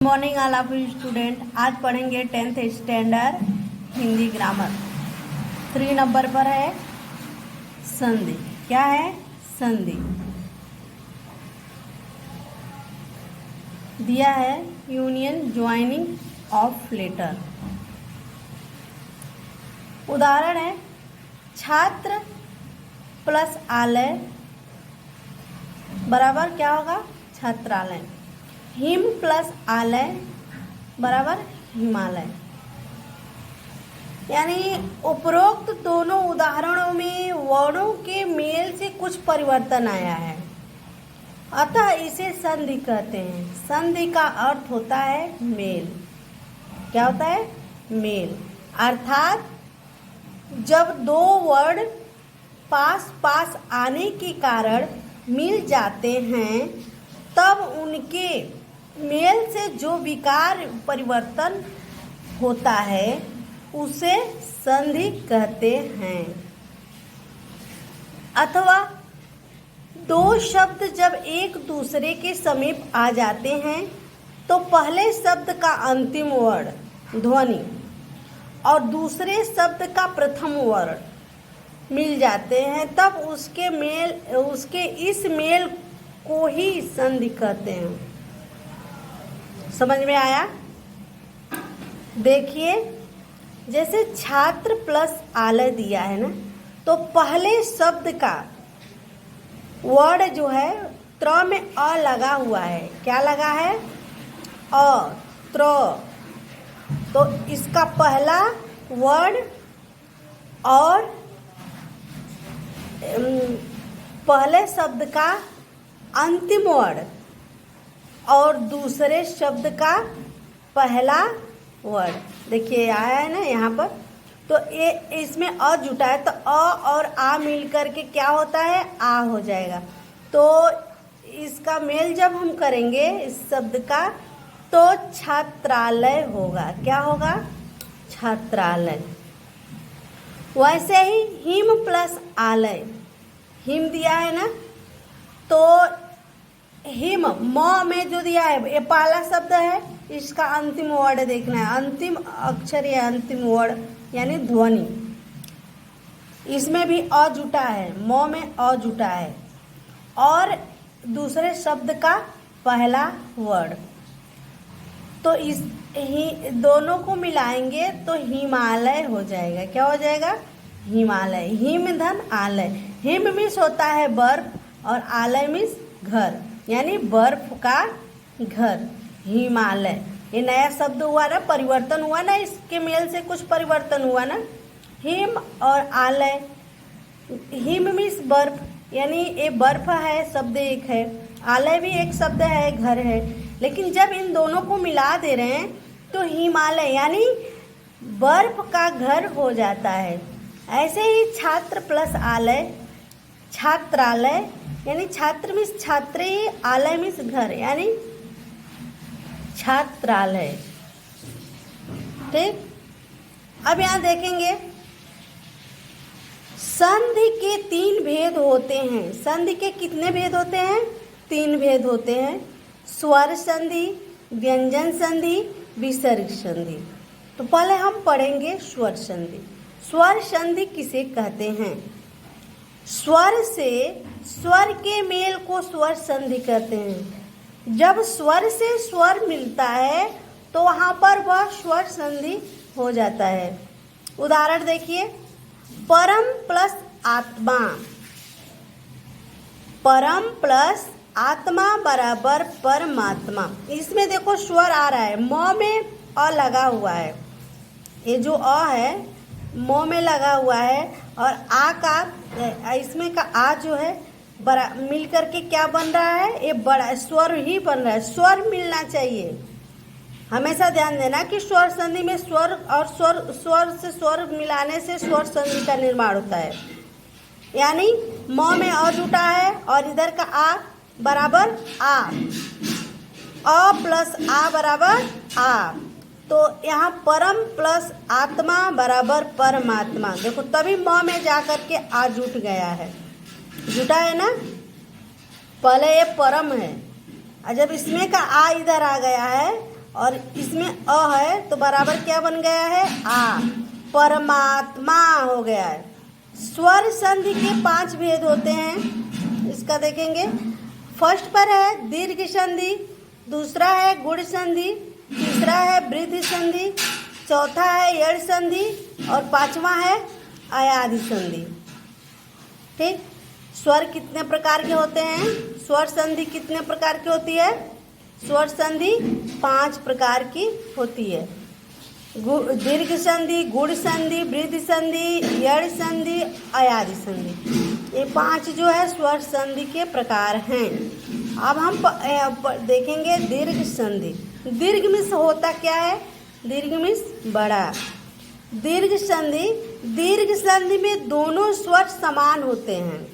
Morning all of you student. आज पढ़ेंगे 10th standard Hindi grammar. 3 number पर है संधि। क्या है? संधि। दिया है यूनियन ज्वाइनिंग ऑफ लेटर। उदाहरण है छात्र प्लस आलय बराबर क्या होगा? छात्रालय। हिम प्लस आलय बराबर हिमालय। यानी उपरोक्त दोनों उदाहरणों में वर्णों के मेल से कुछ परिवर्तन आया है, अतः इसे संधि कहते हैं। संधि का अर्थ होता है मेल। क्या होता है? मेल। अर्थात जब दो वर्ण पास पास आने के कारण मिल जाते हैं तब उनके मेल से जो विकार परिवर्तन होता है उसे संधि कहते हैं। अथवा दो शब्द जब एक दूसरे के समीप आ जाते हैं तो पहले शब्द का अंतिम वर्ण ध्वनि और दूसरे शब्द का प्रथम वर्ण मिल जाते हैं तब उसके इस मेल को ही संधि कहते हैं। समझ में आया? देखिए, जैसे छात्र प्लस आलय दिया है ना, तो पहले शब्द का वर्ड जो है त्र में अ लगा हुआ है। क्या लगा है? अ, त्र। तो इसका पहला वर्ड और पहले शब्द का अंतिम वर्ड और दूसरे शब्द का पहला वर्ड देखिए आया है ना यहाँ पर। तो ये इसमें अ जुटा है तो अ और आ मिल करके क्या होता है? आ हो जाएगा। तो इसका मेल जब हम करेंगे इस शब्द का तो छात्रालय होगा। क्या होगा? छात्रालय। वैसे ही हिम प्लस आलय, हिम दिया है ना, तो हिम म में जो दिया है ये पहला शब्द है, इसका अंतिम वर्ड देखना है, अंतिम अक्षर या अंतिम वर्ड यानी ध्वनि। इसमें भी अ जुटा है, म में अ जुटा है और दूसरे शब्द का पहला वर्ड। तो इस दोनों को मिलाएंगे तो हिमालय हो जाएगा। क्या हो जाएगा? हिमालय। हिम धन आलय। हिम मीन्स होता है बर्फ और आलय मीन्स घर, यानी बर्फ का घर। हिमालय ये नया शब्द हुआ ना, परिवर्तन हुआ ना, इसके मेल से कुछ परिवर्तन हुआ ना। हिम और आलय। हिम मीन्स बर्फ, यानी ये बर्फ है, शब्द एक है। आलय भी एक शब्द है, घर है। लेकिन जब इन दोनों को मिला दे रहे हैं तो हिमालय यानी बर्फ का घर हो जाता है। ऐसे ही छात्र प्लस आलय, छात्रालय यानी छात्र मीन्स छात्री, आलय मीन्स घर यानी छात्रालय। ठीक। अब यहाँ देखेंगे संधि के 3 भेद होते हैं। संधि के कितने भेद होते हैं? 3 भेद होते हैं। स्वर संधि, व्यंजन संधि, विसर्ग संधि। तो पहले हम पढ़ेंगे स्वर संधि। स्वर संधि किसे कहते हैं? स्वर से स्वर के मेल को स्वर संधि कहते हैं। जब स्वर से स्वर मिलता है तो वहाँ पर वह स्वर संधि हो जाता है। उदाहरण देखिए, परम प्लस आत्मा। परम प्लस आत्मा बराबर परमात्मा। इसमें देखो स्वर आ रहा है, म में अ लगा हुआ है। ये जो अ है म में लगा हुआ है और आ का इसमें का आ जो है बड़ा मिल करके क्या बन रहा है? ये बड़ा स्वर ही बन रहा है। स्वर मिलना चाहिए। हमेशा ध्यान देना कि स्वर संधि में स्वर और स्वर से स्वर मिलाने से स्वर संधि का निर्माण होता है। यानी म में अ जुटा है और इधर का आ बराबर आ, अ प्लस आ बराबर आ। तो यहाँ परम प्लस आत्मा बराबर परमात्मा। देखो तभी म में जाकर के आ जुट गया है, जुटा है ना। पहले ये परम है और जब इसमें का आ इधर आ गया है और इसमें अ है तो बराबर क्या बन गया है, आ, परमात्मा हो गया है। स्वर संधि के 5 भेद होते हैं, इसका देखेंगे। फर्स्ट पर है दीर्घ संधि, दूसरा है गुण संधि, तीसरा है वृद्धि संधि, चौथा है यड़ संधि और पांचवा है अयाधि संधि। ठीक, स्वर कितने प्रकार के होते हैं, स्वर संधि कितने प्रकार की होती है, स्वर संधि 5 प्रकार की होती है। दीर्घ संधि, गुण संधि, वृद्धि संधि, यड़ संधि, अयाधि संधि, ये 5 जो है स्वर संधि के प्रकार हैं। अब हम देखेंगे दीर्घ संधि। दीर्घ मीन्स होता क्या है, दीर्घ मीन्स बड़ा। दीर्घ संधि में दोनों स्वर समान होते हैं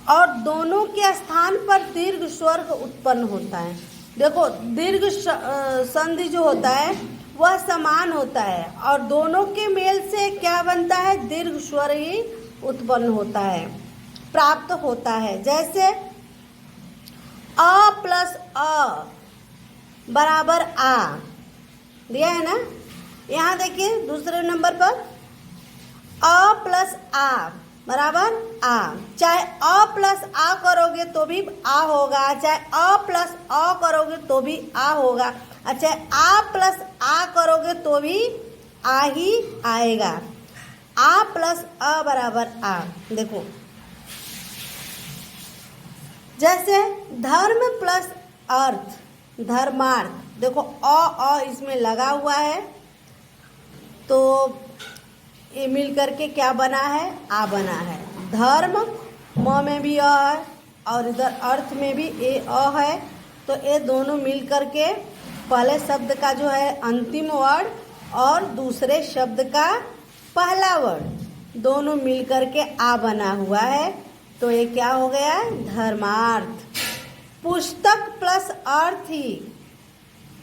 और दोनों के स्थान पर दीर्घ स्वर उत्पन्न होता है। देखो दीर्घ संधि जो होता है वह समान होता है और दोनों के मेल से क्या बनता है, दीर्घ स्वर ही उत्पन्न होता है, प्राप्त होता है। जैसे अ प्लस अ बराबर आ दिया है ना। यहाँ देखिए दूसरे नंबर पर अ प्लस आ बराबर आ, चाहे अ प्लस आ करोगे तो भी आ होगा, चाहे अ प्लस अ करोगे तो भी आ होगा, अच्छा आ प्लस आ करोगे तो भी आ ही आएगा। आ प्लस अ बराबर आ। देखो जैसे धर्म प्लस अर्थ, धर्मार्थ, देखो अ इसमें लगा हुआ है तो ये मिल करके क्या बना है, आ बना है। धर्म म में भी अ है और इधर अर्थ में भी ए अ है, तो ये दोनों मिल करके पहले शब्द का जो है अंतिम वर्ड और दूसरे शब्द का पहला वर्ड दोनों मिल करके आ बना हुआ है, तो ये क्या हो गया, धर्मार्थ। पुस्तक प्लस अर्थी,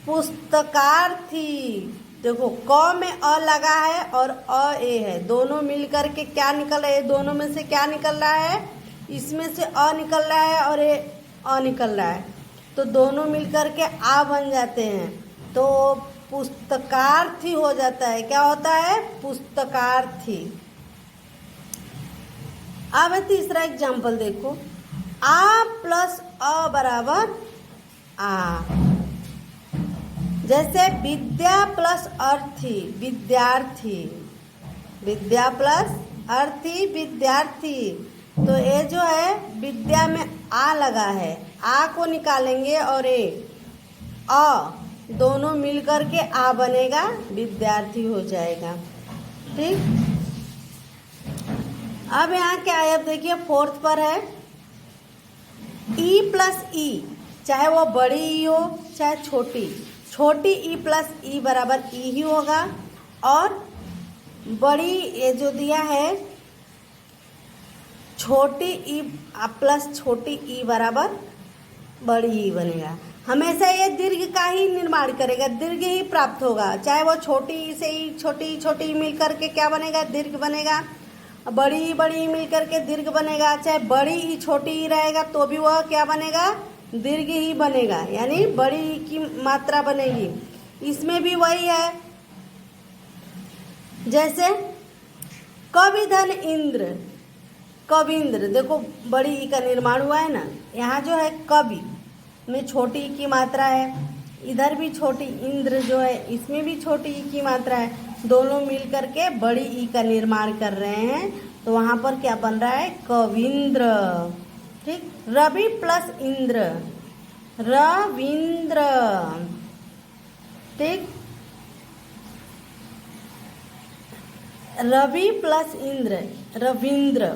पुस्तकार्थी, देखो क में अ लगा है और अ ए है, दोनों मिल करके क्या निकल रहा है, दोनों में से क्या निकल रहा है, इसमें से अ निकल रहा है और ये अ निकल रहा है, तो दोनों मिल करके आ बन जाते हैं, तो पुस्तकार्थी हो जाता है। क्या होता है, पुस्तकार्थी। अब तीसरा एग्जाम्पल देखो, आ प्लस अ बराबर आ। जैसे विद्या प्लस अर्थी, विद्यार्थी, विद्या प्लस अर्थी, विद्यार्थी, तो ये जो है विद्या में आ लगा है, आ को निकालेंगे और ये अ दोनों मिल करके आ बनेगा, विद्यार्थी हो जाएगा। ठीक, अब यहाँ क्या है, अब देखिए फोर्थ पर है ई प्लस ई, चाहे वो बड़ी ई हो चाहे छोटी, छोटी ई प्लस ई बराबर ई ही होगा, और बड़ी ये जो दिया है छोटी ई प्लस छोटी ई बराबर बड़ी ई बनेगा। हमेशा ये दीर्घ का ही निर्माण करेगा, दीर्घ ही प्राप्त होगा, चाहे वो छोटी से ही छोटी मिल करके क्या बनेगा, दीर्घ बनेगा, बड़ी मिल करके दीर्घ बनेगा, चाहे बड़ी ही छोटी ही रहेगा तो भी वह क्या बनेगा, दीर्घ ही बनेगा, यानी बड़ी की मात्रा बनेगी। इसमें भी वही है, जैसे कविधन इंद्र, कविंद्र, देखो बड़ी ई का निर्माण हुआ है ना, यहाँ जो है कवि में छोटी ई की मात्रा है, इधर भी छोटी इंद्र जो है इसमें भी छोटी ई की मात्रा है, दोनों मिल करके बड़ी ई का निर्माण कर रहे हैं, तो वहाँ पर क्या बन रहा है, कविंद्र। ठीक, रवि प्लस इंद्र, रविंद्र। ठीक, रवि प्लस इंद्र, रविंद्र।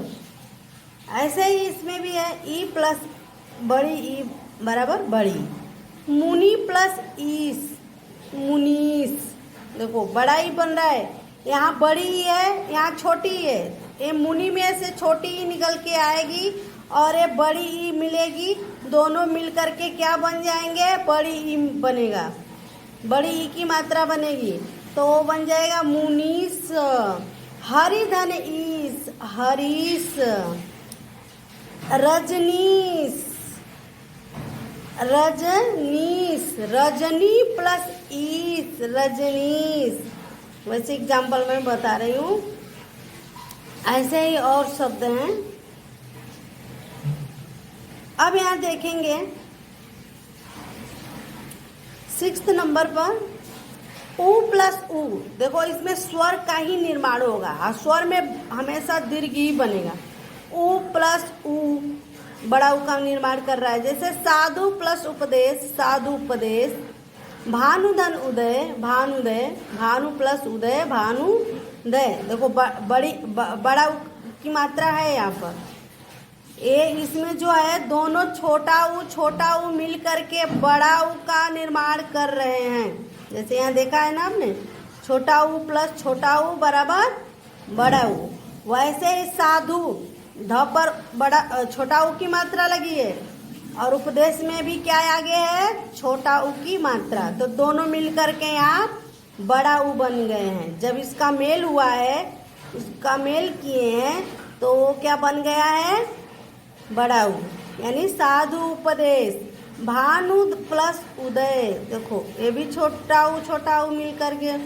ऐसे ही इसमें भी है ई प्लस बड़ी ई बराबर बड़ी। मुनि प्लस ईस, मुनीस, देखो बड़ा ई बन रहा है, यहाँ बड़ी ई है यहाँ छोटी ई है, ये मुनि में से छोटी ई निकल के आएगी और ये बड़ी ई मिलेगी, दोनों मिल करके क्या बन जाएंगे, बड़ी ई बनेगा, बड़ी ई की मात्रा बनेगी, तो वो बन जाएगा मुनीस। हरिधन ईस, हरीश, रजनीश, रजनीश, रजनी प्लस ईस, रजनीश। वैसे एग्जाम्पल मैं बता रही हूँ, ऐसे ही और शब्द हैं। अब यहाँ देखेंगे 6 नंबर पर उ प्लस उ। देखो इसमें स्वर का ही निर्माण होगा और स्वर में हमेशा दीर्घ ही बनेगा। उ प्लस उ, बड़ा उ का निर्माण कर रहा है। जैसे साधु प्लस उपदेश, साधु उपदेश। भानुधन उदय, भानुदय, भानु प्लस उदय, भानुदय। देखो बड़ा उ की मात्रा है यहाँ पर। ये इसमें जो है दोनों छोटा उ मिल करके बड़ा उ का निर्माण कर रहे हैं। जैसे यहाँ देखा है ना आपने, छोटा उ प्लस छोटा उ बराबर बड़ा उ। वैसे ही साधु, ध पर बड़ा छोटा उ की मात्रा लगी है और उपदेश में भी क्या आगे है, छोटा उ की मात्रा। तो दोनों मिल करके यहाँ बड़ा उ बन गए हैं। जब इसका मेल हुआ है, इसका मेल किए हैं, तो वो क्या बन गया है, बड़ा उ। यानी साधु उपदेश। भानु प्लस उदय, देखो ये भी छोटा उ मिल करके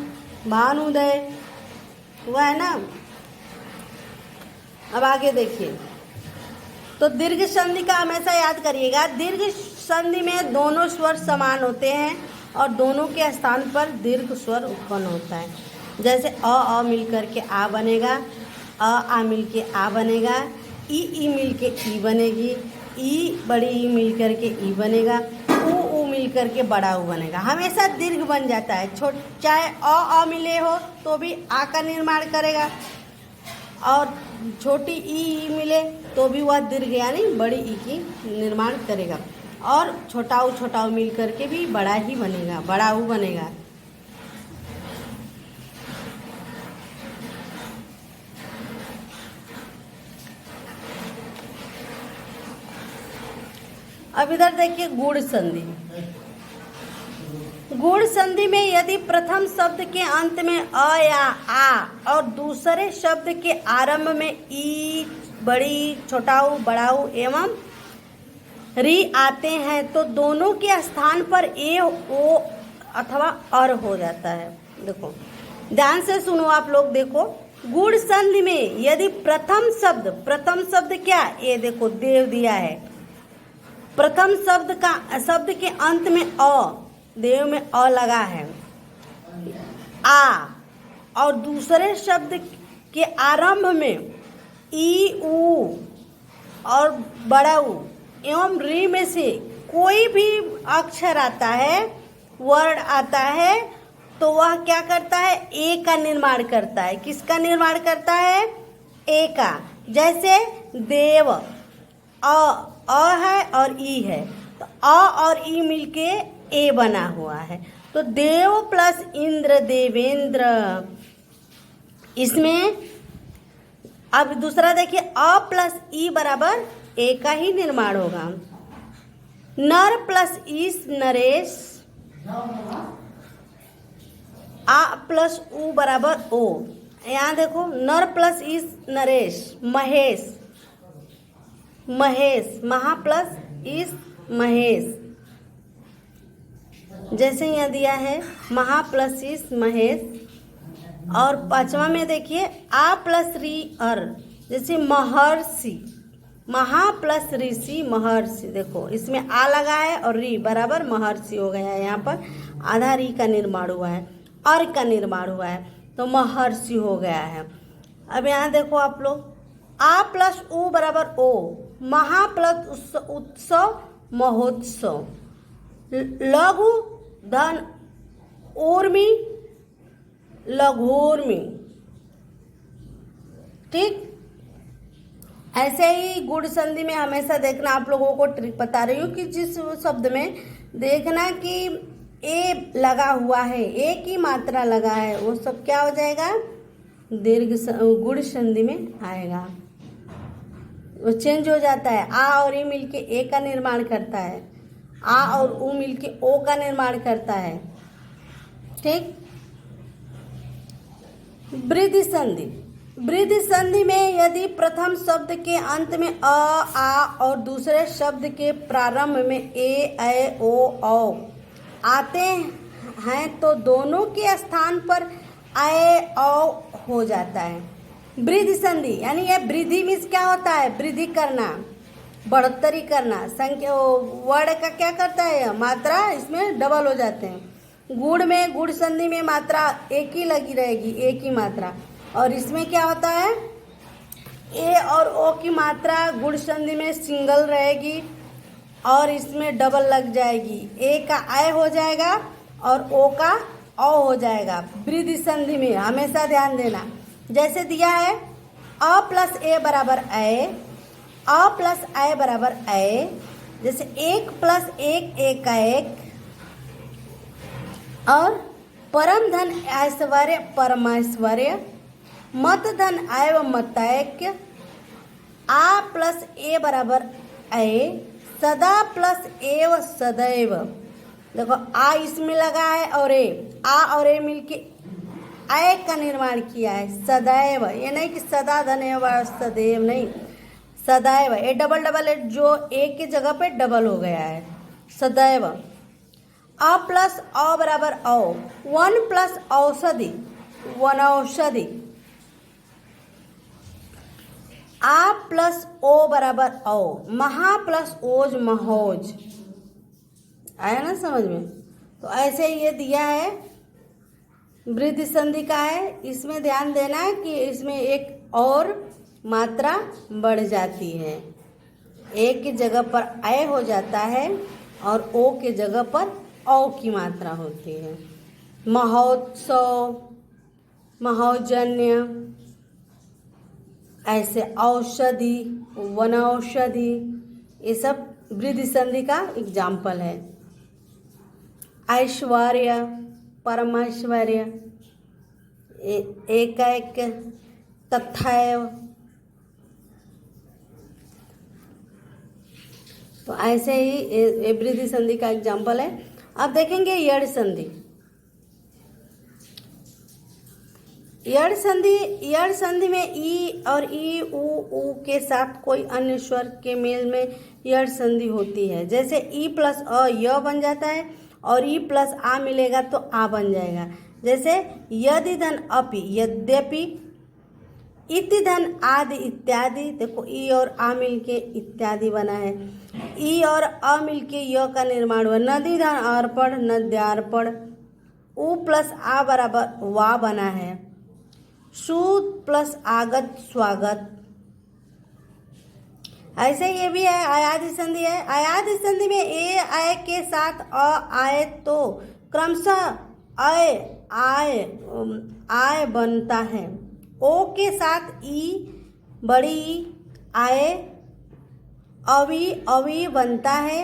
भानुदय हुआ है ना। अब आगे देखिए, तो दीर्घ संधि का हमेशा याद करिएगा। दीर्घ संधि में दोनों स्वर समान होते हैं और दोनों के स्थान पर दीर्घ स्वर उत्पन्न होता है। जैसे अ मिल करके आ बनेगा, आ मिल के आ बनेगा, ई मिल के ई बनेगी, ई बड़ी ई मिल करके ई बनेगा, ऊ मिल करके बड़ा ऊ बनेगा। हमेशा दीर्घ बन जाता है। चाहे अ मिले हो तो भी आ का निर्माण करेगा और छोटी ई मिले तो भी वह दीर्घ यानी बड़ी ई की निर्माण करेगा। और छोटा ऊ मिल करके भी बड़ा ही बनेगा, बड़ा ऊ बनेगा। अब इधर देखिए गुण संधि। गुण संधि में यदि प्रथम शब्द के अंत में अ या आ और दूसरे शब्द के आरंभ में ई, बड़ी, छोटा ऊ, बड़ा ऊ एवं री आते हैं तो दोनों के स्थान पर ए, ओ अथवा अर हो जाता है। देखो ध्यान से सुनो आप लोग। देखो गुण संधि में यदि प्रथम शब्द क्या, ये देखो देव दिया है। प्रथम शब्द के अंत में अ, देव में अ लगा है, आ, और दूसरे शब्द के आरंभ में ई, ऊ और बड़ा ऊ एवं री में से कोई भी अक्षर आता है, वर्ड आता है, तो वह क्या करता है, ए का निर्माण करता है। किसका निर्माण करता है, ए का। जैसे देव, अ है और ई है, तो अ और ई मिलके ए बना हुआ है। तो देव प्लस इंद्र, देवेंद्र। इसमें अब दूसरा देखिए, अ प्लस ई बराबर ए का ही निर्माण होगा। नर प्लस ईस, नरेश। आ प्लस उ बराबर ओ। यहाँ देखो नर प्लस ईस, नरेश, महेश, महेश, महा प्लस ईस, महेश। जैसे यहाँ दिया है महा प्लस ईस, महेश। और पांचवा में देखिए आ प्लस री, अर। जैसे महर्षि, महा प्लस ऋषि, महर्षि। देखो इसमें आ लगा है और री बराबर महर्षि हो गया है। यहाँ पर आधा री का निर्माण हुआ है, अर का निर्माण हुआ है, तो महर्षि हो गया है। अब यहाँ देखो आप लोग, आ प्लस उ बराबर ओ, महा प्लस उत्सव, महोत्सव। लघु धन ऊर्मी, लघोर्मी। ठीक, ऐसे ही गुण संधि में हमेशा देखना, आप लोगों को ट्रिक बता रही हूँ कि जिस शब्द में देखना कि ए लगा हुआ है, ए की मात्रा लगा है, वो सब क्या हो जाएगा, दीर्घ गुण संधि में आएगा। वो चेंज हो जाता है। आ और ई मिलके ए का निर्माण करता है, आ और उ मिलके ओ का निर्माण करता है। ठीक, वृद्धि संधि। वृद्धि संधि में यदि प्रथम शब्द के अंत में अ आ और दूसरे शब्द के प्रारंभ में ए ओ औ आते हैं तो दोनों के स्थान पर ए औ हो जाता है। वृद्धि संधि यानी ये वृद्धि मीन्स क्या होता है, वृद्धि करना, बढ़ोतरी करना। संख्या वर्ड का क्या करता है, मात्रा इसमें डबल हो जाते हैं। गुण में, गुण संधि में मात्रा एक ही लगी रहेगी, एक ही मात्रा। और इसमें क्या होता है, ए और ओ की मात्रा गुण संधि में सिंगल रहेगी और इसमें डबल लग जाएगी। ए का आय हो जाएगा और ओ का औ हो जाएगा। वृद्धि संधि में हमेशा ध्यान देना। जैसे दिया है अ प्लस ए बराबर ए, अ प्लस ए बराबर ए। जैसे एक प्लस एक, एक का एक। और परम धन ऐश्वर्य परमैश्वर्य, मत धन एव मतैक्य, आ प्लस ए बराबर ए, सदा प्लस एव सदैव। देखो आ इसमें लगा है और ए, आ और ए मिलके ए का निर्माण किया है, सदैव। ये नहीं कि सदा धन एव सदैव, नहीं, सदैव। ए डबल डबल है, जो ए की जगह पे डबल हो गया है, सदैव। अ प्लस औ बराबर औ, वन प्लस औषधि, वनौषधि। आ प्लस ओ बराबर औ, महा प्लस ओज, महोज। आया ना समझ में। तो ऐसे ये दिया है, वृद्धि संधि का है। इसमें ध्यान देना है कि इसमें एक और मात्रा बढ़ जाती है। ए की जगह पर ए हो जाता है और ओ की जगह पर औ की मात्रा होती है। महोत्सव, महोजन्य, ऐसे औषधि, वनौषधि, ये सब वृद्धि संधि का एग्जाम्पल है। ऐश्वर्य, परमैश्वर्य, एक एक, तथैव। तो ऐसे ही ये वृद्धि संधि का एग्जाम्पल है। अब देखेंगे यड़ संधि। यड़ संधि, यड़ संधि में ई और ई उ के साथ कोई अन्य स्वर के मेल में यड़ संधि होती है। जैसे ई प्लस अ य बन जाता है और ई प्लस आ मिलेगा तो आ बन जाएगा। जैसे यदि धन अपि, यद्यपि, इति धन आदि इत्यादि। देखो ई और आ मिलके इत्यादि बना है, ई और अ मिलके य का निर्माण हुआ। नदी धन अर्पण, नद्यार्पण। उ प्लस आ बराबर वा बना है। सूत प्लस आगत, स्वागत। ऐसे ये भी है, आयादि संधि है। आयादि संधि में ए आय के साथ अ आए तो क्रमशः अय आय आय बनता है। ओ के साथ ई बड़ी आय अवी अवी बनता है।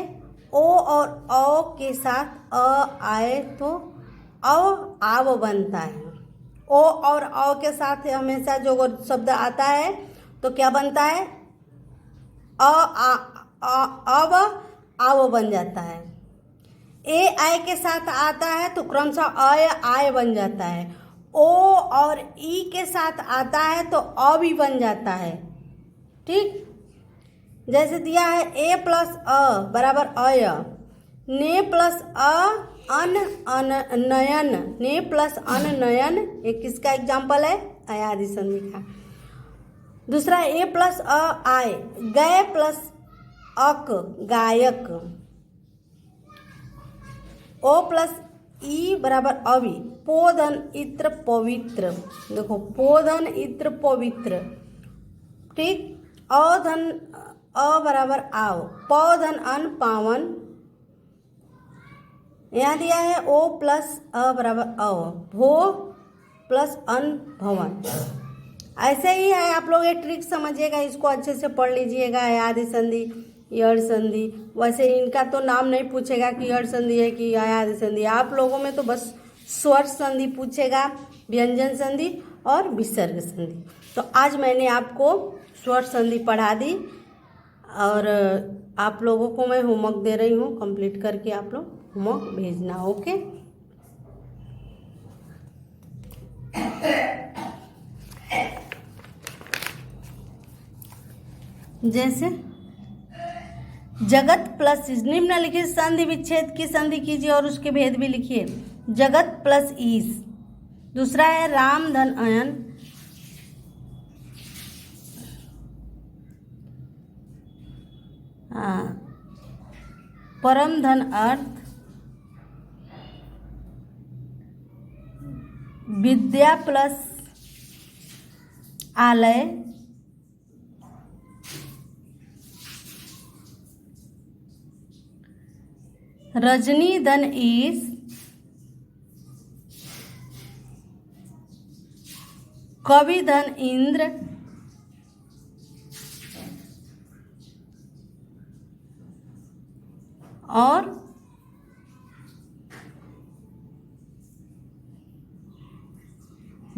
ओ और औ के साथ अ आए तो अव आव बनता है। ओ और औ के साथ हमेशा जो शब्द आता है तो क्या बनता है, अब आव बन जाता है। ए आय के साथ आता है तो क्रमशः अय आय बन जाता है। ओ और ई के साथ आता है तो अ भी बन जाता है। ठीक, जैसे दिया है ए प्लस अ बराबर अय, ने प्लस अ अन अन नयन, ने प्लस अन नयन। ये किसका एग्जाम्पल है, अयादि संधि का। दूसरा ए प्लस अ आय, गए प्लस अक, गायक। ओ प्लस ई बराबर अवि, पोधन इत्र पवित्र। देखो पोधन इत्र पवित्र। ठीक, अधन अ बराबर आव, पौधन अन पावन। यहाँ दिया है ओ प्लस अ बराबर अव, भो प्लस अन भवन। ऐसे ही है, आप लोग ये ट्रिक समझिएगा, इसको अच्छे से पढ़ लीजिएगा। आयादि संधि, यड़ संधि। वैसे इनका तो नाम नहीं पूछेगा कि यड़ संधि है कि आयादि संधि। आप लोगों में तो बस स्वर संधि पूछेगा, व्यंजन संधि और विसर्ग संधि। तो आज मैंने आपको स्वर संधि पढ़ा दी और आप लोगों को मैं होमवर्क दे रही हूँ, कंप्लीट करके आप लोग होमवर्क भेजना। ओके। जैसे जगत प्लस ईस, निम्नलिखित संधि विच्छेद की संधि कीजिए और उसके भेद भी लिखिए। जगत प्लस ईस। दूसरा है राम धन अयन, परम धन अर्थ, विद्या प्लस आलय, रजनी धन ईश, कवि धन इंद्र, और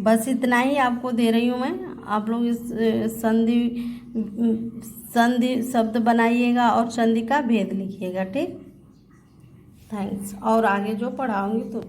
बस इतना ही आपको दे रही हूँ मैं। आप लोग इस संधि शब्द बनाइएगा और संधि का भेद लिखिएगा। ठीक, थैंक्स। और आगे जो पढ़ाऊंगी तो